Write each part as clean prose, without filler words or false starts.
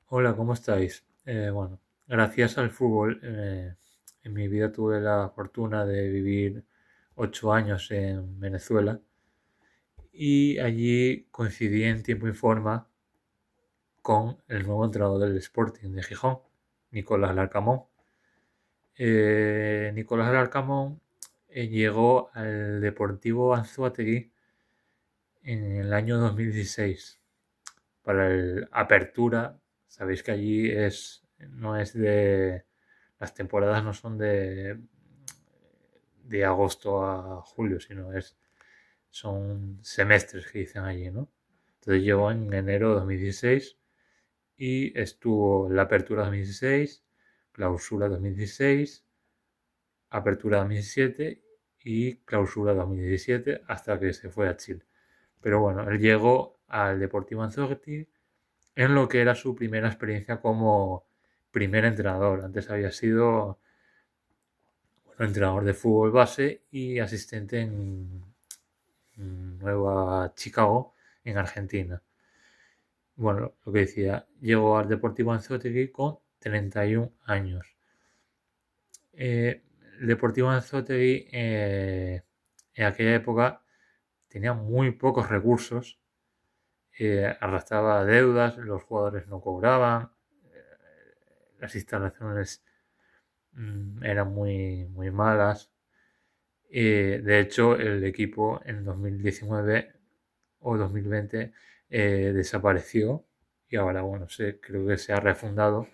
Hola, ¿cómo estáis? Bueno, gracias al fútbol, en mi vida tuve la fortuna de vivir 8 años en Venezuela y allí coincidí en tiempo y forma con el nuevo entrenador del Sporting de Gijón, Nicolás Larcamón. Nicolás Larcamón llegó al Deportivo Anzoátegui en el año 2016 para el Apertura. Sabéis que allí no es de, las temporadas no son de agosto a julio, son semestres que dicen allí, ¿no? Entonces llegó en enero de 2016 y estuvo la Apertura 2016, Clausura 2016, Apertura 2017 y Clausura 2017 hasta que se fue a Chile. Pero bueno, él llegó al Deportivo Anzoátegui en lo que era su primera experiencia como primer entrenador. Antes había sido entrenador de fútbol base y asistente en Nueva Chicago, en Argentina. Bueno, lo que decía, llegó al Deportivo Anzoátegui con 31 años. El Deportivo Anzoátegui en aquella época tenía muy pocos recursos, arrastraba deudas, los jugadores no cobraban, las instalaciones eran muy malas. De hecho, el equipo en 2019 o 2020 desapareció y ahora, bueno, creo que se ha refundado.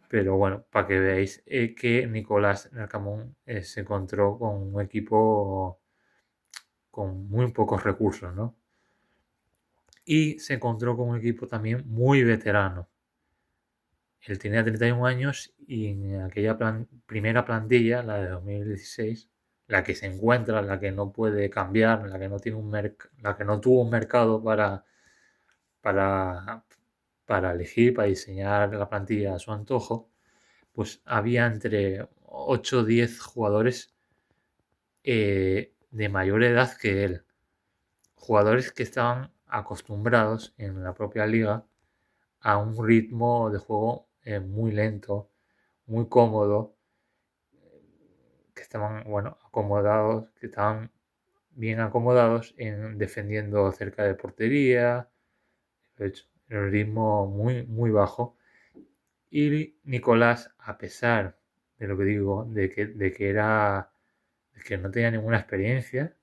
Pero bueno, para que veáis que Nicolás Narcamón se encontró con un equipo con muy pocos recursos, ¿no? Y se encontró con un equipo también muy veterano. Él tenía 31 años y en aquella primera plantilla, la de 2016, la que se encuentra, la que no puede cambiar, la que no tiene la que no tuvo un mercado para, para elegir, para diseñar la plantilla a su antojo, pues había entre 8 o 10 jugadores de mayor edad que él. Jugadores que estaban acostumbrados en la propia liga a un ritmo de juego muy lento, muy cómodo, que estaban, bueno, acomodados, que estaban bien acomodados en defendiendo cerca de portería, de hecho, el ritmo muy bajo. Y Nicolás, a pesar de lo que digo, de que no tenía ninguna experiencia,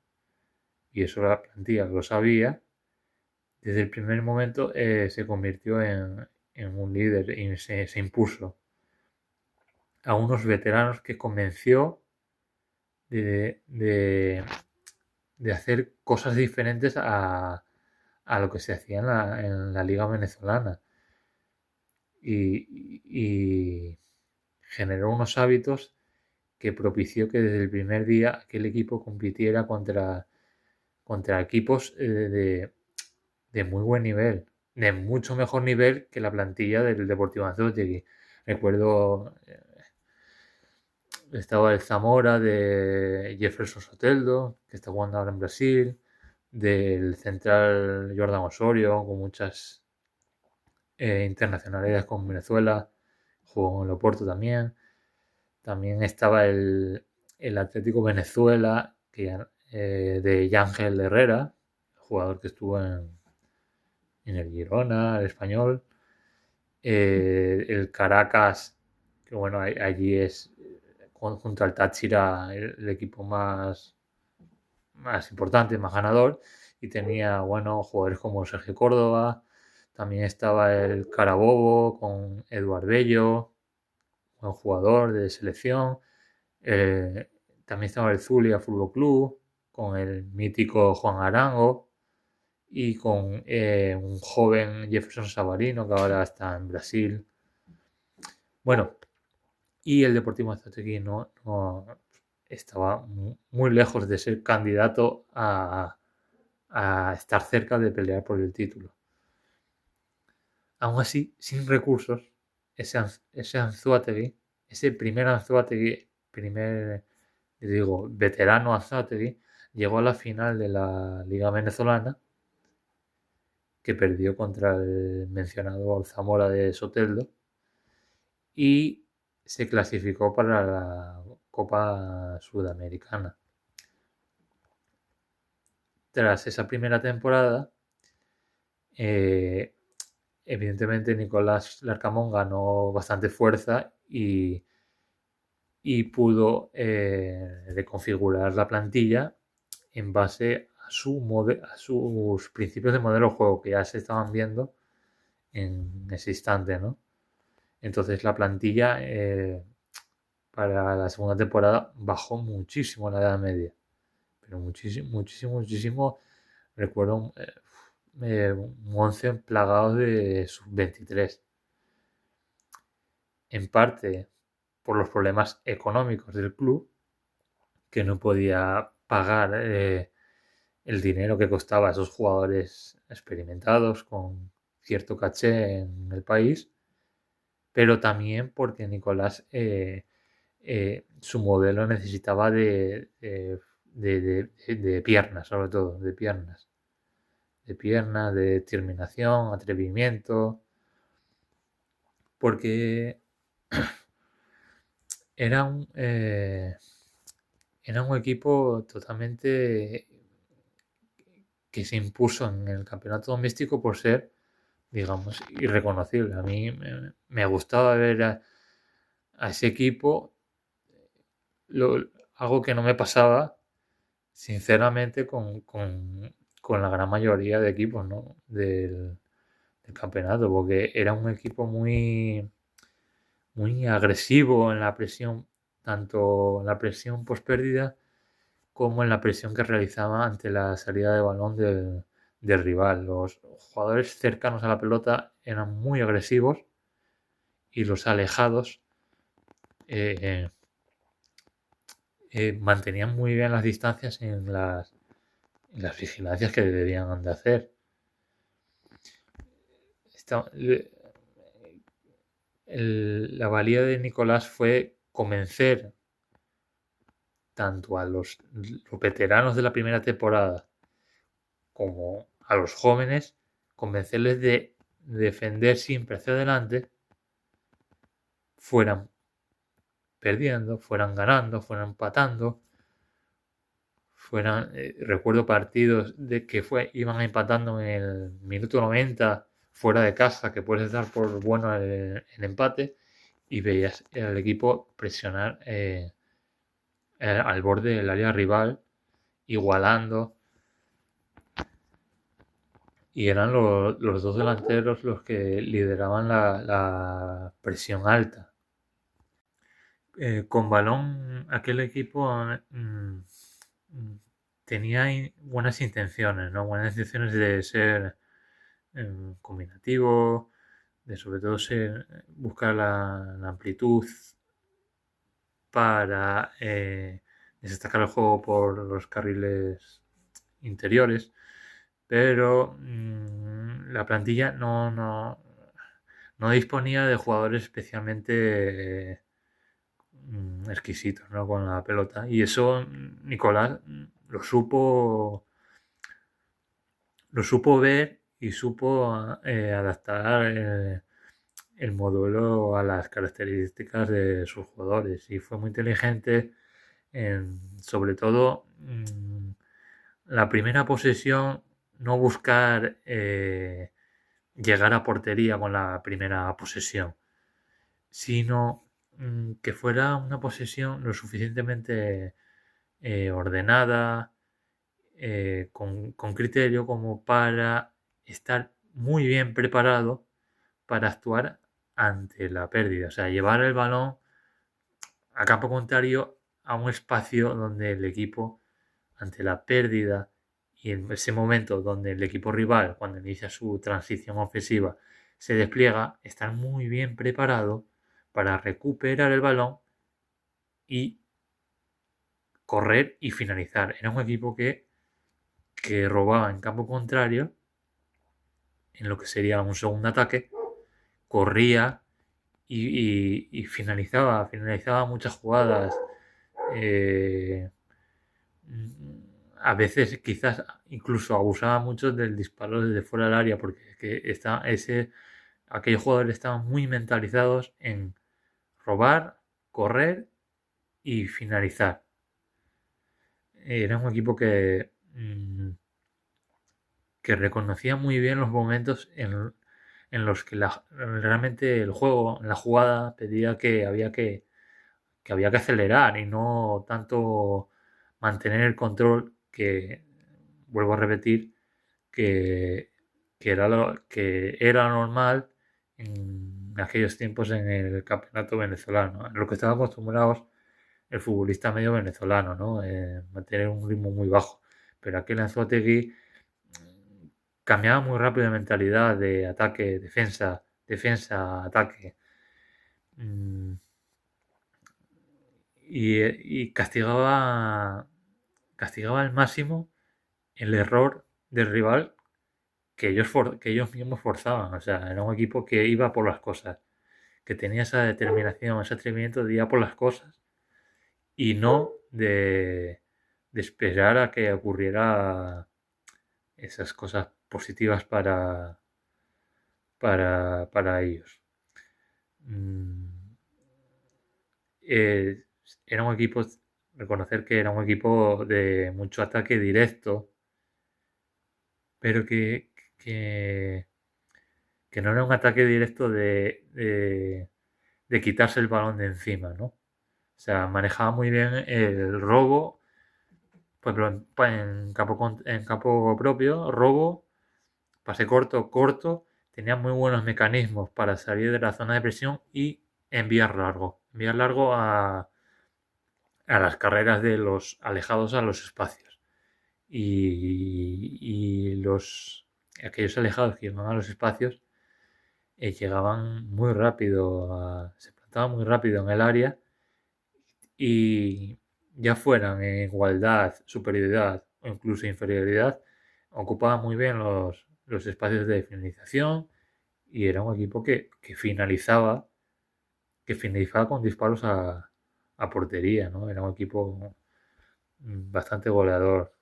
y eso la plantilla lo sabía, desde el primer momento se convirtió en un líder y se impuso a unos veteranos que convenció de, de, de hacer cosas diferentes a lo que se hacía en la liga venezolana y generó unos hábitos que propició que desde el primer día aquel equipo compitiera contra equipos de muy buen nivel, de mucho mejor nivel que la plantilla del Deportivo Anzoátegui. Recuerdo, estaba el Zamora de Jefferson Soteldo, que está jugando ahora en Brasil, del central Jordan Osorio, con muchas internacionalidades con Venezuela, jugó en Loporto también. También estaba el Atlético Venezuela, de Yángel Herrera, jugador que estuvo en el Girona, el Español. El Caracas, que bueno, allí es junto al Táchira el equipo más importante, más ganador, y tenía, bueno, jugadores como Sergio Córdoba, también estaba el Carabobo con Eduard Bello, buen jugador de selección, eh, también estaba el Zulia Fútbol Club con el mítico Juan Arango y con un joven Jefferson Savarino que ahora está en Brasil. Bueno, y el Deportivo Anzoátegui no estaba muy lejos de ser candidato a estar cerca de pelear por el título. Aún así, sin recursos, ese Anzoátegui, ese primer Anzoátegui, digo, veterano Anzoátegui, llegó a la final de la Liga Venezolana, que perdió contra el mencionado Zamora de Soteldo y se clasificó para la Copa Sudamericana. Tras esa primera temporada, evidentemente Nicolás Larcamón ganó bastante fuerza y pudo reconfigurar la plantilla en base a sus principios de modelo de juego que ya se estaban viendo en ese instante, ¿no? Entonces la plantilla para la segunda temporada bajó muchísimo en la Edad Media, pero muchísimo, muchísimo, muchísimo. Recuerdo un 11 plagado de sub-23, en parte por los problemas económicos del club, que no podía pagar el dinero que costaba a esos jugadores experimentados con cierto caché en el país, pero también porque Nicolás su modelo necesitaba de piernas, sobre todo, de piernas, de determinación, atrevimiento, porque era era un equipo totalmente que se impuso en el campeonato doméstico por ser, digamos, irreconocible. A mí me gustaba ver a ese equipo, algo que no me pasaba, sinceramente, con la gran mayoría de equipos, ¿no? del campeonato, porque era un equipo muy agresivo en la presión, tanto en la presión post pérdida como en la presión que realizaba ante la salida de balón del rival. Los jugadores cercanos a la pelota eran muy agresivos y los alejados eh, mantenían muy bien las distancias en las vigilancias que debían de hacer. Esta- la valía de Nicolás fue convencer tanto a los veteranos de la primera temporada como a los jóvenes, convencerles de defender siempre hacia adelante, fueran perdiendo, fueran ganando, fueran empatando, recuerdo partidos de que iban empatando en el minuto 90 fuera de casa, que puedes dar por bueno el empate, y veías al equipo presionar al borde del área rival, igualando, y eran los dos delanteros los que lideraban la presión alta. Con balón, aquel equipo mm, tenía buenas intenciones, ¿no? Buenas intenciones de ser combinativo, de sobre todo buscar la amplitud para destacar el juego por los carriles interiores, pero la plantilla no disponía de jugadores especialmente exquisitos, ¿no? Con la pelota, y eso Nicolás lo supo ver y supo adaptar el modelo a las características de sus jugadores, y fue muy inteligente sobre todo la primera posesión, no buscar llegar a portería con la primera posesión, sino que fuera una posesión lo suficientemente ordenada, con criterio, como para estar muy bien preparado para actuar ante la pérdida. O sea, llevar el balón a campo contrario a un espacio donde el equipo, ante la pérdida y en ese momento donde el equipo rival, cuando inicia su transición ofensiva, se despliega, estar muy bien preparado para recuperar el balón y correr y finalizar. Era un equipo que robaba en campo contrario, en lo que sería un segundo ataque, corría y finalizaba muchas jugadas. a veces quizás incluso abusaba mucho del disparo desde fuera del área, porque aquellos jugadores estaban muy mentalizados en robar, correr y finalizar. Era un equipo que reconocía muy bien los momentos en los que realmente el juego, la jugada, pedía que había que acelerar y no tanto mantener el control, que vuelvo a repetir que, que era normal en aquellos tiempos en el campeonato venezolano, en lo que estaba acostumbrados el futbolista medio venezolano, ¿no? Mantener un ritmo muy bajo. Pero aquí en Anzoátegui cambiaba muy rápido de mentalidad, de ataque, defensa, defensa, ataque. Mm, y castigaba al máximo el error del rival que ellos mismos forzaban. O sea, era un equipo que iba por las cosas, que tenía esa determinación, ese atrevimiento de ir a por las cosas y no de esperar a que ocurriera esas cosas positivas para ellos. Mm, eh, era un equipo, reconocer que era un equipo de mucho ataque directo, pero que, que no era un ataque directo de quitarse el balón de encima, ¿no? O sea, manejaba muy bien el robo, por ejemplo, en campo propio, robo, pase corto, corto, tenía muy buenos mecanismos para salir de la zona de presión y enviar largo a las carreras de los alejados a los espacios. Y aquellos alejados que iban a los espacios llegaban muy rápido, se plantaban muy rápido en el área y ya fueran en igualdad, superioridad o incluso inferioridad, ocupaban muy bien los espacios de finalización y era un equipo que finalizaba con disparos a portería, ¿no? Era un equipo bastante goleador,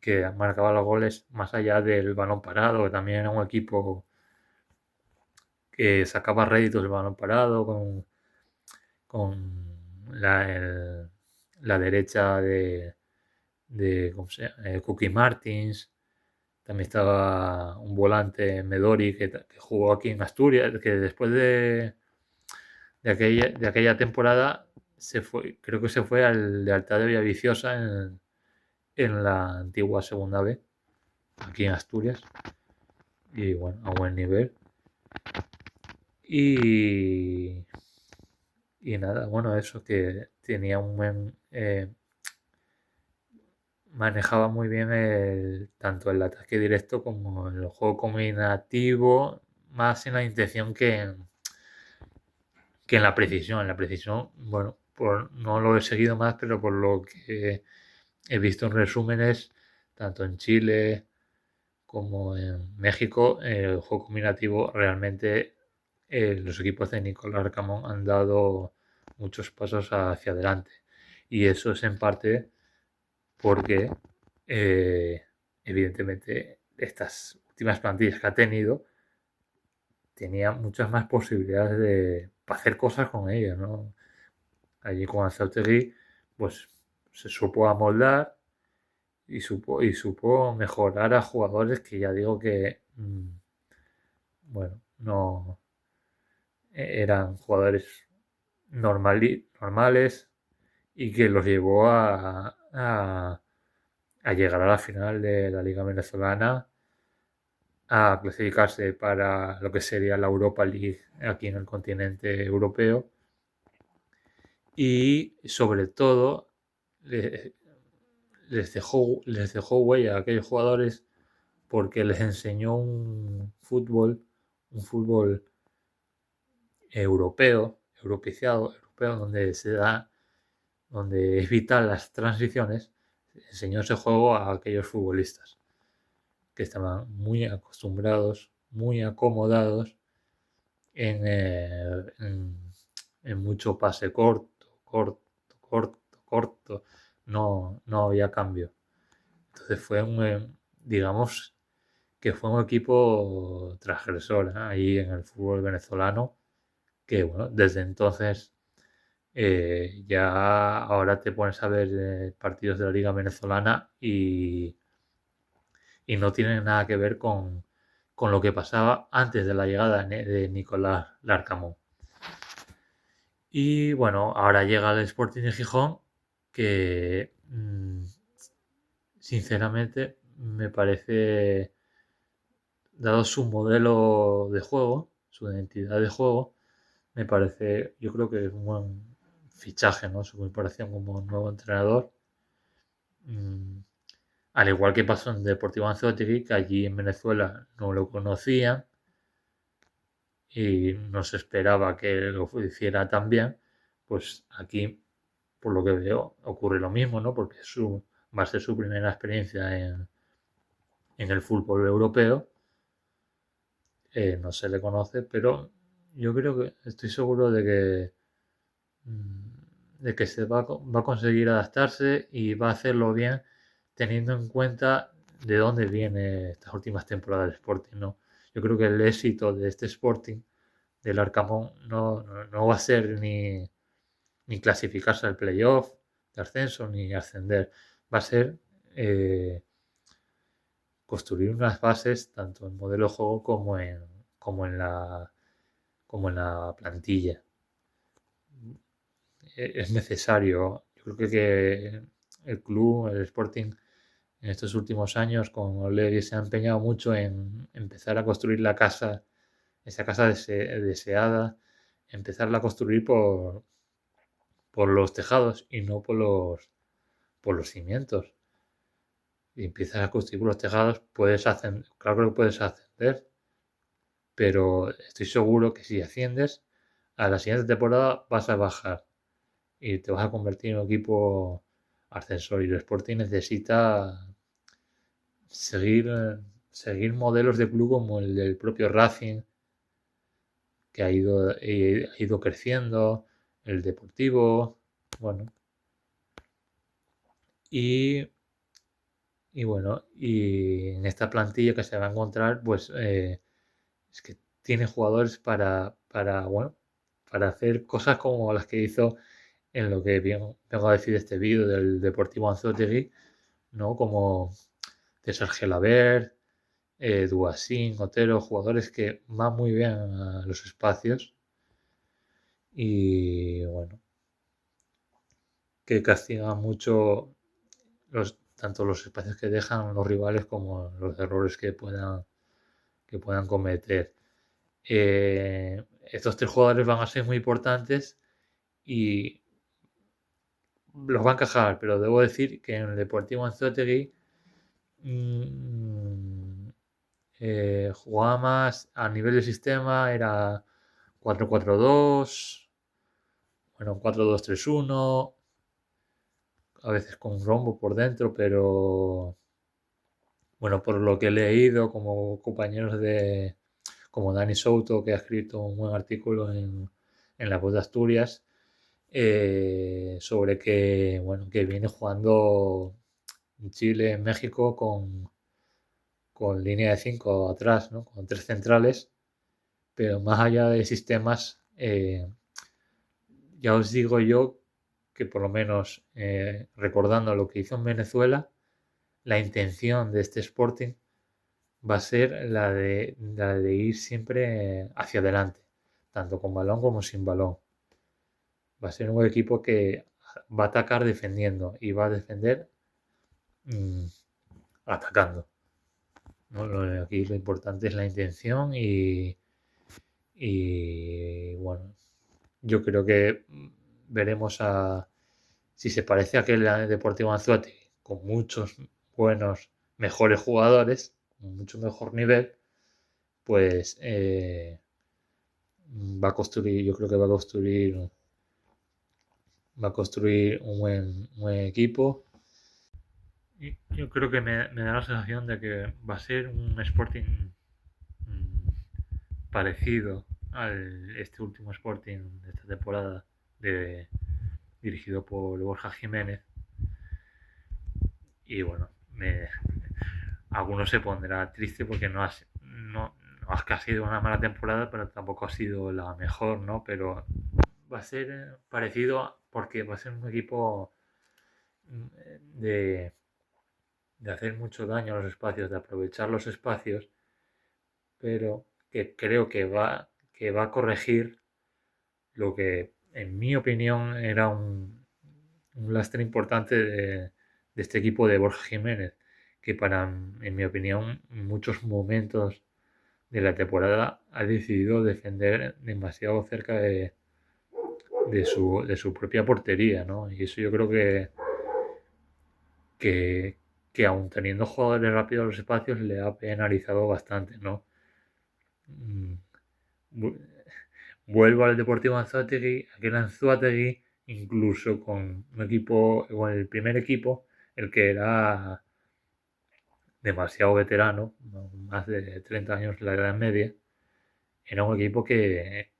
que marcaba los goles más allá del balón parado, que también era un equipo que sacaba réditos del balón parado con la derecha de ¿cómo se llama? Cookie Martins. También estaba un volante Medori que jugó aquí en Asturias, que después de aquella temporada se fue, creo que se fue al Lealtad de Villaviciosa en la antigua Segunda B, aquí en Asturias, y bueno, a buen nivel. Y, y nada, bueno, eso que tenía un buen... manejaba muy bien tanto el ataque directo como el juego combinativo, más en la intención que en la precisión. En la precisión, bueno, no lo he seguido más, pero por lo que he visto en resúmenes, tanto en Chile como en México, el juego combinativo realmente los equipos de Nicolás Arcamón han dado muchos pasos hacia adelante. Y eso es en parte porque, eh, evidentemente, estas últimas plantillas que ha tenido tenía muchas más posibilidades de hacer cosas con ellas, ¿no? Allí con Anzautegui, pues se supo amoldar y supo mejorar a jugadores que ya digo que, bueno, no eran jugadores normales y que los llevó a llegar a la final de la Liga Venezolana, a clasificarse para lo que sería la Europa League aquí en el continente europeo y sobre todo le- les dejó huella a aquellos jugadores porque les enseñó un fútbol europeo, europeizado, europeo, donde es vital las transiciones, enseñó ese juego a aquellos futbolistas que estaban muy acostumbrados, muy acomodados en mucho pase corto, corto, corto, corto. No había cambio. Entonces digamos que fue un equipo transgresor, ¿eh? Ahí en el fútbol venezolano, que bueno, desde entonces ya ahora te pones a ver partidos de la Liga Venezolana y no tienen nada que ver con lo que pasaba antes de la llegada de Nicolás Larcamón. Y bueno, ahora llega el Sporting de Gijón, que sinceramente me parece, dado su modelo de juego, su identidad de juego, me parece, yo creo que es un buen fichaje, ¿no? Su incorporación como nuevo entrenador. Mm, Al igual que pasó en Deportivo Anzoátegui, que allí en Venezuela no lo conocían y no se esperaba que lo hiciera tan bien, pues aquí, por lo que veo, ocurre lo mismo, ¿no? Porque va a ser su primera experiencia en el fútbol europeo. No se le conoce, pero yo creo que estoy seguro de que va a conseguir adaptarse y va a hacerlo bien, teniendo en cuenta de dónde viene estas últimas temporadas del Sporting, ¿no? Yo creo que el éxito de este Sporting, del Arcamón, no va a ser ni clasificarse al playoff de ascenso ni ascender. Va a ser construir unas bases tanto en modelo de juego como en como en la plantilla. Es necesario. Yo creo que el club, el Sporting, en estos últimos años con O'Leary se ha empeñado mucho en empezar a construir la casa, esa casa deseada, empezarla a construir por los tejados y no por los cimientos. Y empiezas a construir por los tejados, puedes ascender, claro que puedes ascender, pero estoy seguro que si asciendes, a la siguiente temporada vas a bajar y te vas a convertir en un equipo ascensor. Y el Sporting necesita seguir, seguir modelos de club como el del propio Racing, que ha ido creciendo, el Deportivo, bueno, y, y bueno, y en esta plantilla que se va a encontrar, pues es que tiene jugadores bueno, para hacer cosas como las que hizo en lo que vengo a decir de este vídeo del Deportivo Anzoátegui, ¿no? Como César Gelabert, Duasín, Otero, jugadores que van muy bien a los espacios y bueno, que castigan mucho tanto los espacios que dejan los rivales como los errores que puedan cometer. Estos tres jugadores van a ser muy importantes y los va a encajar, pero debo decir que en el Deportivo Anzoátegui mmm, jugaba más a nivel de sistema, era 4-4-2, bueno, 4-2-3-1, a veces con un rombo por dentro, pero bueno, por lo que he leído como compañeros como Dani Souto, que ha escrito un buen artículo en La Voz de Asturias, sobre que, bueno, que viene jugando en Chile, en México, con línea de 5 atrás, ¿no? Con tres centrales, pero más allá de sistemas, ya os digo yo que por lo menos recordando lo que hizo en Venezuela, la intención de este Sporting va a ser la de ir siempre hacia adelante, tanto con balón como sin balón. Va a ser un equipo que va a atacar defendiendo y va a defender mmm, atacando, ¿no? Aquí lo importante es la intención y bueno, yo creo que veremos si se parece a aquel Deportivo Anzoátegui con muchos buenos, mejores jugadores, con mucho mejor nivel, pues va a construir, yo creo que va a construir un buen equipo. Y yo creo que me da la sensación de que va a ser un Sporting mm, parecido al este último Sporting de esta temporada dirigido por Borja Jiménez. Y bueno, me- alguno se pondrá triste porque no has que sido una mala temporada, pero tampoco ha sido la mejor, ¿no? Pero va a ser parecido porque va a ser un equipo de, de hacer mucho daño a los espacios, de aprovechar los espacios, pero que creo que va a corregir lo que, en mi opinión, era un lastre importante de este equipo de Borja Jiménez, que en mi opinión, en muchos momentos de la temporada ha decidido defender demasiado cerca de su propia portería, ¿no? Y eso yo creo que, que aun teniendo jugadores rápidos a los espacios le ha penalizado bastante, ¿no? Mm, Vuelvo al Deportivo Anzoátegui, aquel Anzoátegui, incluso con un equipo, con el primer equipo, el que era demasiado veterano, más de 30 años la edad media, era un equipo que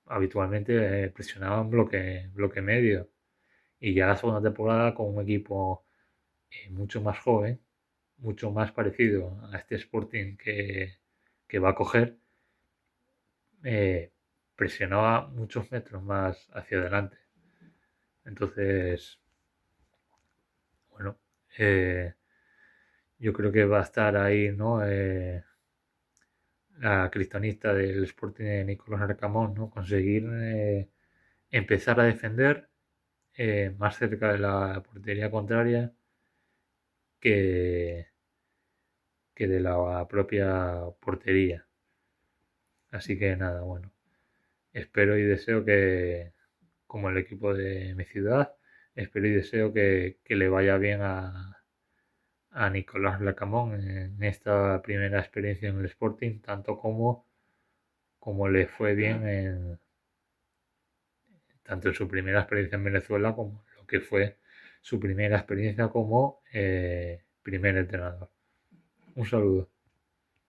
habitualmente presionaba en bloque medio. Y ya la segunda temporada con un equipo mucho más joven, mucho más parecido a este Sporting que va a coger, eh, presionaba muchos metros más hacia adelante. Entonces, bueno, eh, yo creo que va a estar ahí, ¿no? La cristonista del Sporting de Nicolás Arcamón, ¿no? Conseguir empezar a defender más cerca de la portería contraria que, que de la propia portería. Así que nada, bueno, espero y deseo que, como el equipo de mi ciudad, espero y deseo que le vaya bien a Nicolás Lacamón en esta primera experiencia en el Sporting, tanto como le fue bien tanto en su primera experiencia en Venezuela como lo que fue su primera experiencia como primer entrenador. Un saludo.